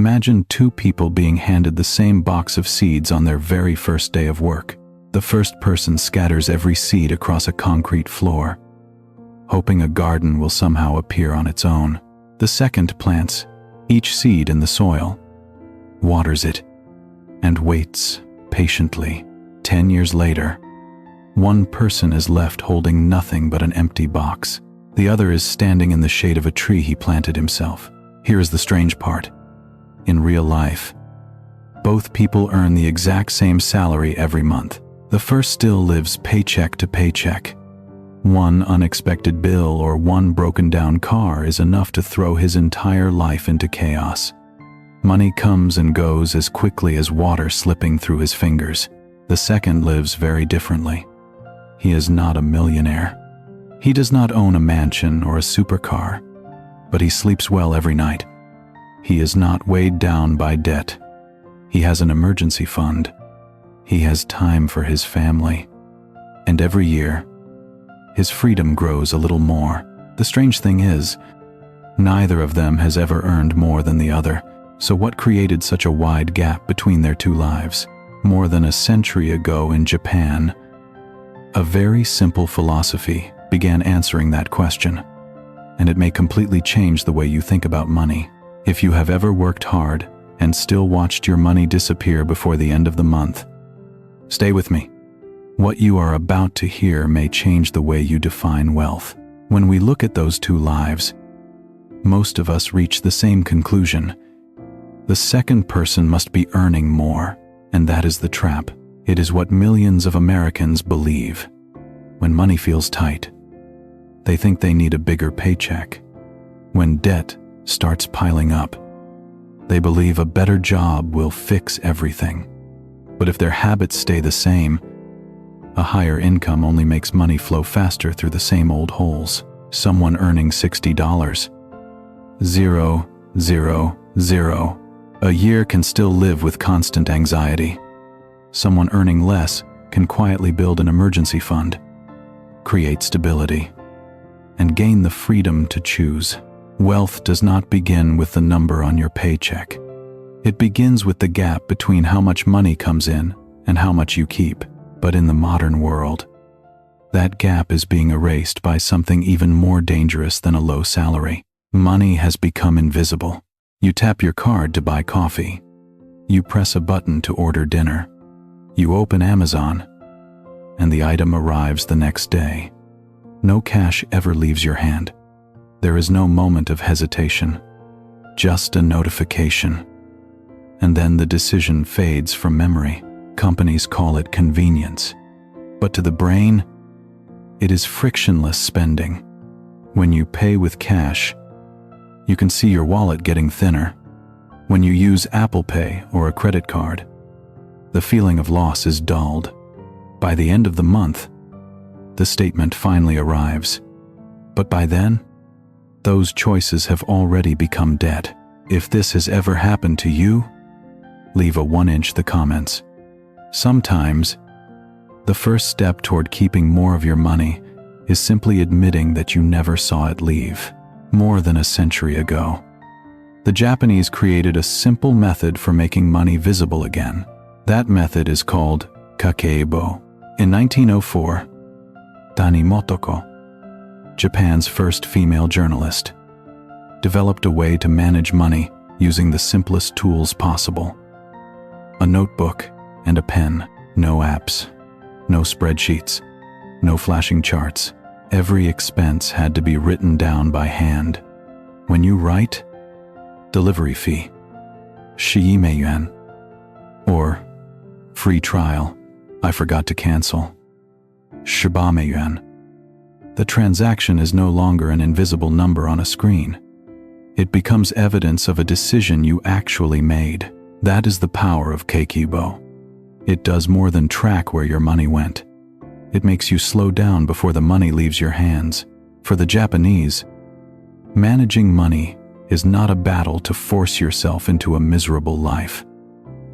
Imagine two people being handed the same box of seeds on their very first day of work. The first person scatters every seed across a concrete floor, hoping a garden will somehow appear on its own. The second plants each seed in the soil, waters it, and waits patiently. 10 years later, one person is left holding nothing but an empty box. The other is standing in the shade of a tree he planted himself. Here is the strange part. In real life, both people earn the exact same salary every month. The first still lives paycheck to paycheck. One unexpected bill or one broken down car is enough to throw his entire life into chaos. Money comes and goes as quickly as water slipping through his fingers. The second lives very differently. He is not a millionaire. He does not own a mansion or a supercar, but he sleeps well every night. He is not weighed down by debt. He has an emergency fund. He has time for his family. And every year, his freedom grows a little more. The strange thing is, neither of them has ever earned more than the other. So what created such a wide gap between their two lives? More than a century ago in Japan, a very simple philosophy began answering that question, and it may completely change the way you think about money. If you have ever worked hard and still watched your money disappear before the end of the month, stay with me. What you are about to hear may change the way you define wealth. When we look at those two lives, most of us reach the same conclusion. The second person must be earning more, and that is the trap. It is what millions of Americans believe. When money feels tight, they think they need a bigger paycheck. When debt starts piling up, they believe a better job will fix everything. But if their habits stay the same, a higher income only makes money flow faster through the same old holes. Someone earning $60, 0, 0, 0, a year can still live with constant anxiety. Someone earning less can quietly build an emergency fund, create stability, and gain the freedom to choose. Wealth does not begin with the number on your paycheck. It begins with the gap between how much money comes in and how much you keep. But in the modern world, that gap is being erased by something even more dangerous than a low salary. Money has become invisible. You tap your card to buy coffee. You press a button to order dinner. You open Amazon, and the item arrives the next day. No cash ever leaves your hand. There is no moment of hesitation, just a notification. And then the decision fades from memory. Companies call it convenience, but to the brain, it is frictionless spending. When you pay with cash, you can see your wallet getting thinner. When you use Apple Pay or a credit card, the feeling of loss is dulled. By the end of the month, the statement finally arrives. But by then, those choices have already become debt. If this has ever happened to you, leave a 1-inch the comments. Sometimes, the first step toward keeping more of your money is simply admitting that you never saw it leave. More than a century ago, the Japanese created a simple method for making money visible again. That method is called kakeibo. In 1904, Tani Motoko, Japan's first female journalist, developed a way to manage money using the simplest tools possible. A notebook and a pen. No apps, no spreadsheets, no flashing charts. Every expense had to be written down by hand. When you write, delivery fee, shiime yuan, or free trial, I forgot to cancel, shibame yuan. The transaction is no longer an invisible number on a screen. It becomes evidence of a decision you actually made. That is the power of Kakeibo. It does more than track where your money went. It makes you slow down before the money leaves your hands. For the Japanese, managing money is not a battle to force yourself into a miserable life.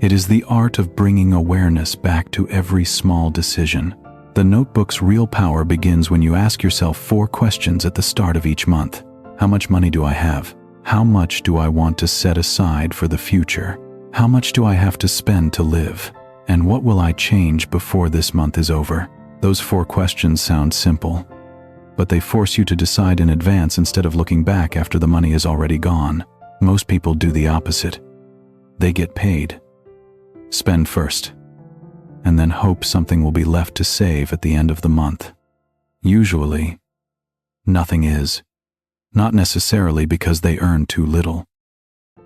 It is the art of bringing awareness back to every small decision. The notebook's real power begins when you ask yourself 4 questions at the start of each month. How much money do I have? How much do I want to set aside for the future? How much do I have to spend to live? And what will I change before this month is over? Those 4 questions sound simple, but they force you to decide in advance instead of looking back after the money is already gone. Most people do the opposite. They get paid, spend first, and then hope something will be left to save at the end of the month. Usually, nothing is. Not necessarily because they earn too little,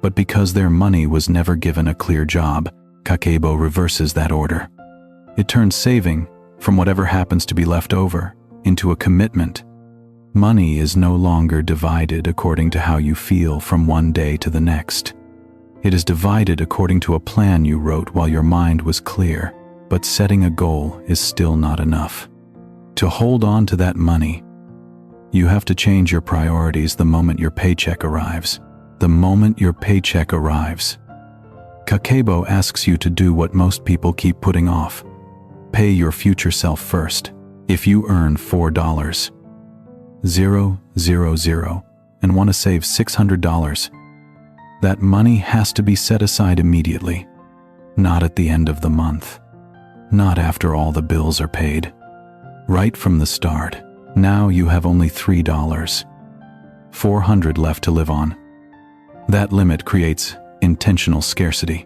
but because their money was never given a clear job. Kakebo reverses that order. It turns saving, from whatever happens to be left over, into a commitment. Money is no longer divided according to how you feel from one day to the next. It is divided according to a plan you wrote while your mind was clear, but setting a goal is still not enough. To hold on to that money, you have to change your priorities the moment your paycheck arrives. The moment your paycheck arrives. Kakebo asks you to do what most people keep putting off. Pay your future self first. If you earn $4,000 and want to save $600, that money has to be set aside immediately, not at the end of the month, not after all the bills are paid. Right from the start, now you have only $3,400 left to live on. That limit creates intentional scarcity.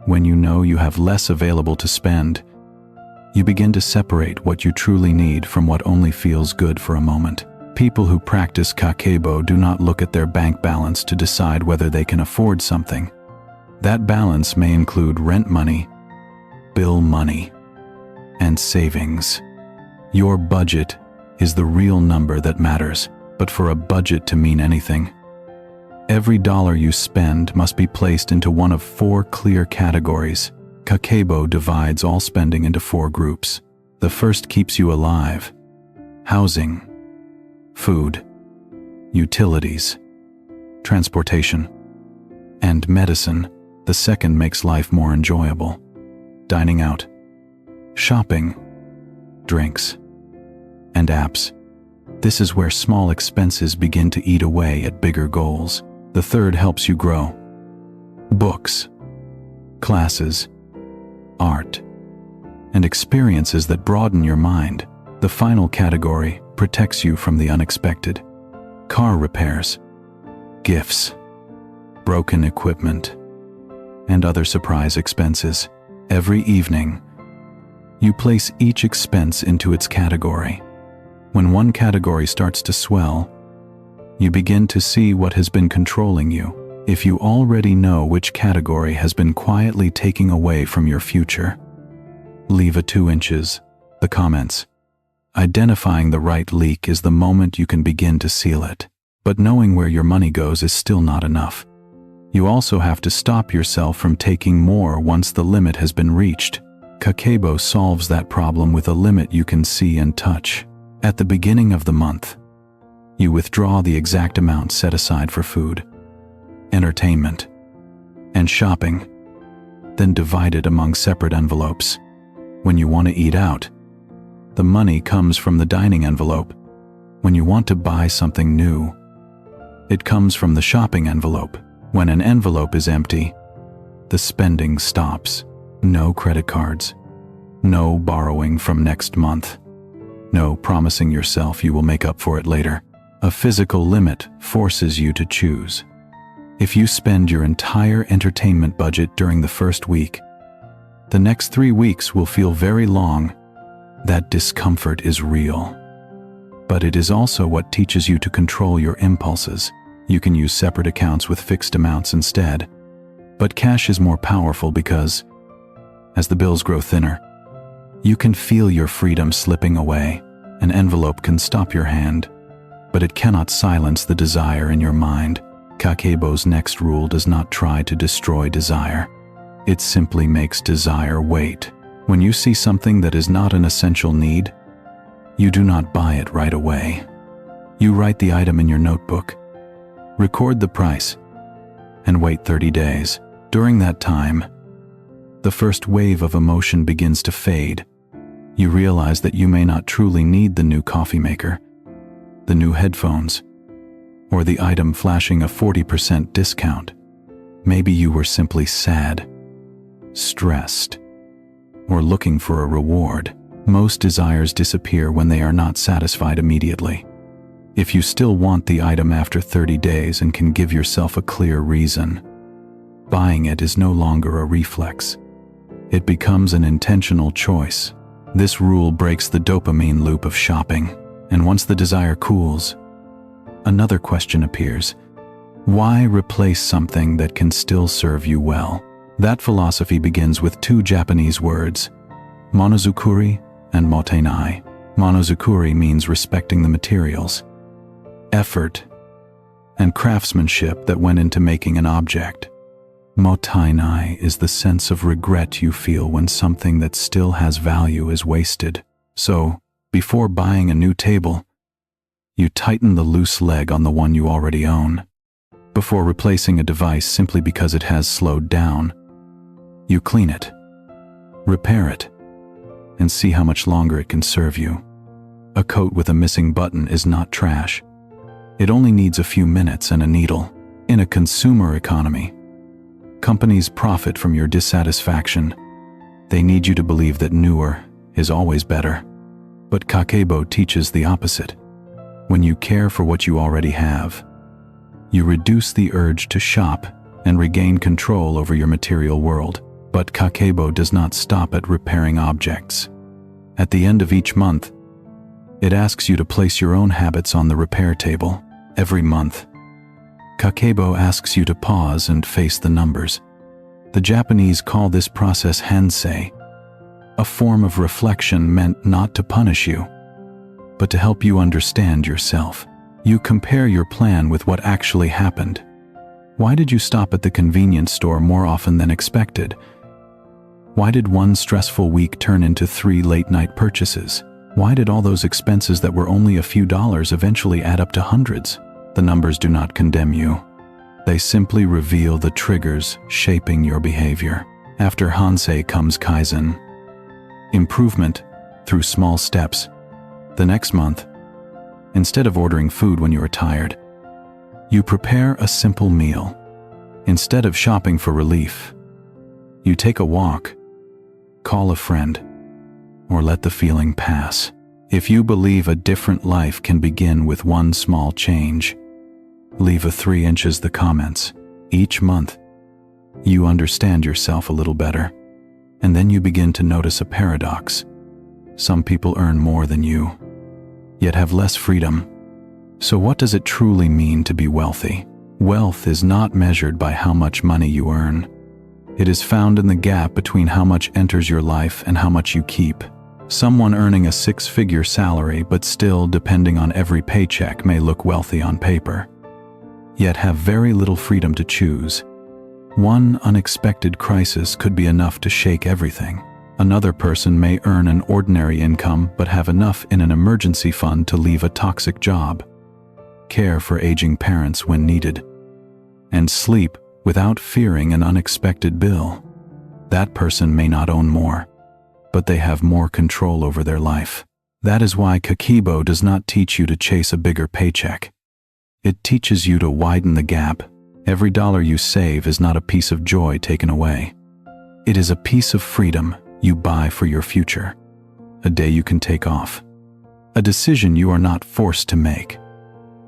When you know you have less available to spend, you begin to separate what you truly need from what only feels good for a moment. People who practice Kakebo do not look at their bank balance to decide whether they can afford something. That balance may include rent money, bill money, and savings. Your budget is the real number that matters, but for a budget to mean anything, every dollar you spend must be placed into one of 4 clear categories. Kakebo divides all spending into 4 groups. The first keeps you alive: housing, food, utilities, transportation, and medicine. The second makes life more enjoyable: dining out, shopping, drinks, and apps. This is where small expenses begin to eat away at bigger goals. The third helps you grow: books, classes, art, and experiences that broaden your mind. The final category protects you from the unexpected: car repairs, gifts, broken equipment, and other surprise expenses. Every evening, you place each expense into its category. When one category starts to swell, you begin to see what has been controlling you. If you already know which category has been quietly taking away from your future, leave a 2 inches. The comments. Identifying the right leak is the moment you can begin to seal it. But knowing where your money goes is still not enough. You also have to stop yourself from taking more once the limit has been reached. Kakebo solves that problem with a limit you can see and touch. At the beginning of the month, you withdraw the exact amount set aside for food, entertainment, and shopping, then divide it among separate envelopes. When you want to eat out, the money comes from the dining envelope. When you want to buy something new, it comes from the shopping envelope. When an envelope is empty, the spending stops. No credit cards, no borrowing from next month, no promising yourself you will make up for it later. A physical limit forces you to choose. If you spend your entire entertainment budget during the first week, the next 3 weeks will feel very long. That discomfort is real. But it is also what teaches you to control your impulses. You can use separate accounts with fixed amounts instead. But cash is more powerful because, as the bills grow thinner, you can feel your freedom slipping away. An envelope can stop your hand, but it cannot silence the desire in your mind. Kakebo's next rule does not try to destroy desire. It simply makes desire wait. When you see something that is not an essential need, you do not buy it right away. You write the item in your notebook, record the price, and wait 30 days. During that time, the first wave of emotion begins to fade. You realize that you may not truly need the new coffee maker, the new headphones, or the item flashing a 40% discount. Maybe you were simply sad, stressed, or looking for a reward. Most desires disappear when they are not satisfied immediately. If you still want the item after 30 days and can give yourself a clear reason, buying it is no longer a reflex. It becomes an intentional choice. This rule breaks the dopamine loop of shopping, and once the desire cools, another question appears. Why replace something that can still serve you well? That philosophy begins with two Japanese words, monozukuri and motenai. Monozukuri means respecting the materials, effort, and craftsmanship that went into making an object. Motenai is the sense of regret you feel when something that still has value is wasted. So, before buying a new table, you tighten the loose leg on the one you already own. Before replacing a device simply because it has slowed down, you clean it, repair it, and see how much longer it can serve you. A coat with a missing button is not trash. It only needs a few minutes and a needle. In a consumer economy, companies profit from your dissatisfaction. They need you to believe that newer is always better. But Kakebo teaches the opposite. When you care for what you already have, you reduce the urge to shop and regain control over your material world. But Kakebo does not stop at repairing objects. At the end of each month, it asks you to place your own habits on the repair table. Every month, Kakebo asks you to pause and face the numbers. The Japanese call this process hansei, a form of reflection meant not to punish you, but to help you understand yourself. You compare your plan with what actually happened. Why did you stop at the convenience store more often than expected? Why did one stressful week turn into 3 late-night purchases? Why did all those expenses that were only a few dollars eventually add up to hundreds? The numbers do not condemn you. They simply reveal the triggers shaping your behavior. After hansei comes kaizen, improvement through small steps. The next month, instead of ordering food when you are tired, you prepare a simple meal. Instead of shopping for relief, you take a walk, call a friend, or let the feeling pass. If you believe a different life can begin with one small change, leave a 3 inches the comments. Each month, you understand yourself a little better, and then you begin to notice a paradox. Some people earn more than you, yet have less freedom. So what does it truly mean to be wealthy? Wealth is not measured by how much money you earn. It is found in the gap between how much enters your life and how much you keep. Someone earning a 6-figure salary but still depending on every paycheck may look wealthy on paper, yet have very little freedom to choose. One unexpected crisis could be enough to shake everything. Another person may earn an ordinary income but have enough in an emergency fund to leave a toxic job, care for aging parents when needed, and sleep without fearing an unexpected bill. That person may not own more, but they have more control over their life. That is why Kakebo does not teach you to chase a bigger paycheck. It teaches you to widen the gap. Every dollar you save is not a piece of joy taken away. It is a piece of freedom you buy for your future. A day you can take off. A decision you are not forced to make.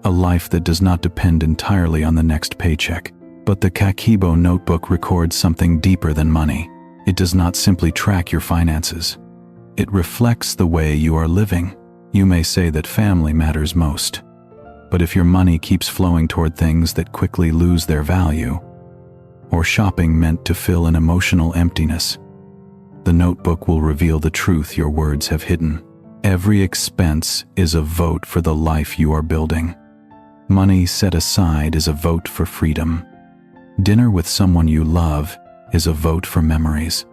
A life that does not depend entirely on the next paycheck. But the Kakebo notebook records something deeper than money. It does not simply track your finances. It reflects the way you are living. You may say that family matters most. But if your money keeps flowing toward things that quickly lose their value, or shopping meant to fill an emotional emptiness, the notebook will reveal the truth your words have hidden. Every expense is a vote for the life you are building. Money set aside is a vote for freedom. Dinner with someone you love is a vote for memories.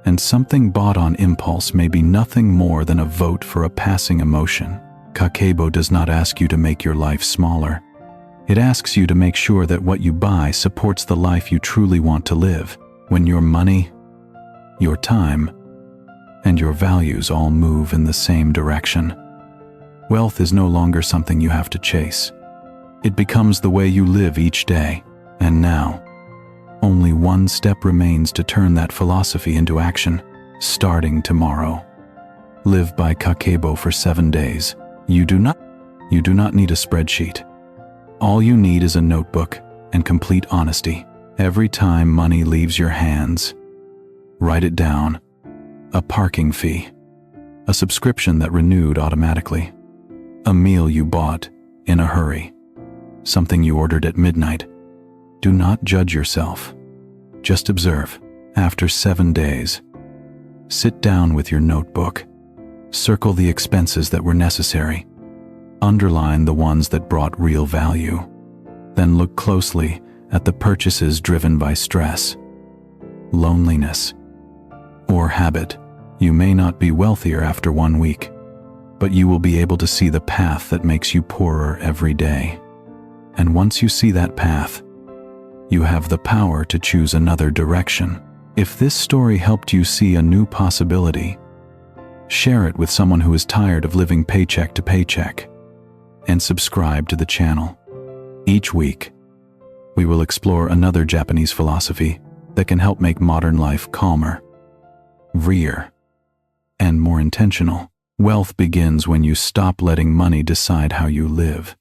And something bought on impulse may be nothing more than a vote for a passing emotion. Kakebo does not ask you to make your life smaller. It asks you to make sure that what you buy supports the life you truly want to live. When your money, your time, and your values all move in the same direction, wealth is no longer something you have to chase. It becomes the way you live each day. And now, only one step remains to turn that philosophy into action, starting tomorrow. Live by Kakebo for 7 days. You do not need a spreadsheet. All you need is a notebook and complete honesty. Every time money leaves your hands, write it down. A parking fee, a subscription that renewed automatically, a meal you bought in a hurry, something you ordered at midnight. Do not judge yourself. Just observe. After 7 days, sit down with your notebook. Circle the expenses that were necessary. Underline the ones that brought real value. Then look closely at the purchases driven by stress, loneliness, or habit. You may not be wealthier after 1 week, but you will be able to see the path that makes you poorer every day. And once you see that path, you have the power to choose another direction. If this story helped you see a new possibility, share it with someone who is tired of living paycheck to paycheck, and subscribe to the channel. Each week, we will explore another Japanese philosophy that can help make modern life calmer, freer, and more intentional. Wealth begins when you stop letting money decide how you live.